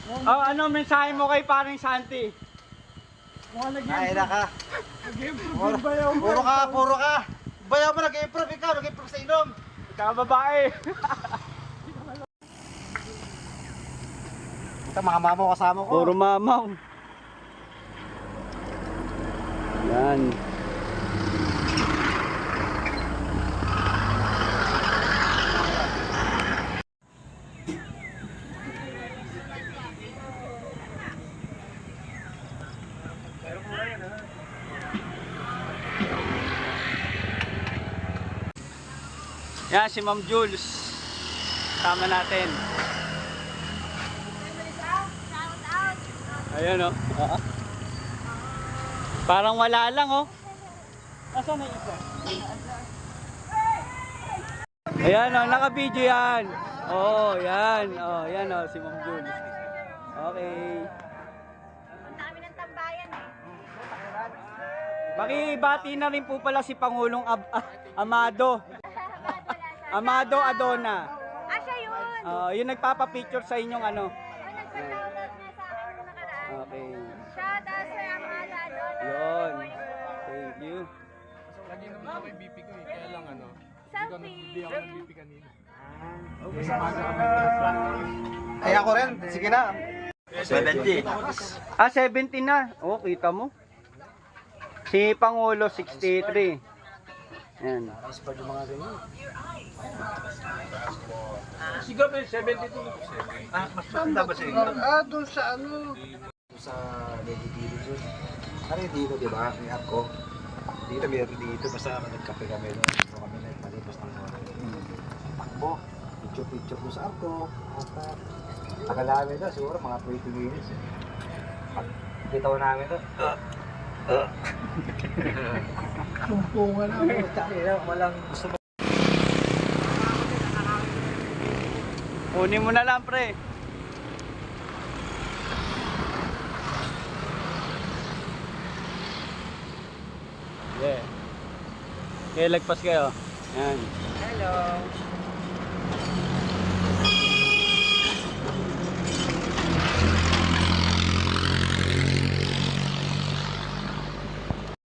Oh, ano mensahe mo kay paring Santi? Ay, naka. Puro ka. Bayaw mo nag-improve ikaw, nag-improve sa inom. Ikaw babae. Ito mga mamo kasama ko. Puro mamaw. Yan. Yan si Ma'am Jules. Tama natin. Ayan o. Parang wala lang o. Nasaan na isa? Ayan o, naka-video yan. Oo, yan. Oh, yan o, si Ma'am Jules. Okay. Punta kami ng tambayan eh. Makibati na rin po pala si Pangulong Amado. Amado Adona. Ah, siya yun! Yung nagpapapicture sa inyong ano. Nagpa-download na sa akin kung nakaraan. Okay. Shout out Sir Amada doon. Yun. Thank you. Lagi naman ako may BP ko eh, kaya lang ano. Hindi ako Selfie! nag-BP kanina. Ay ako rin, sige na. 70. 70 na. Oh, kita mo. Si Pangulo 63. Yan. Siguro 72. Sanda ba siya? Doon sa ano? Sa Lady dito. Ano yung dito, di ba? May app ko. Dito, meron dito. Basta nagkape kami doon. So kami nagpalipas ng takbo. Picture ko sa app ko. Tagal namin doon. Siguro mga 20 minutes. Pag bitaw namin doon. Sumpungan na. Walang gusto mo. Kunin mo na lang, pre. Yeah. Okay, lagpas kayo. Yan. Hello.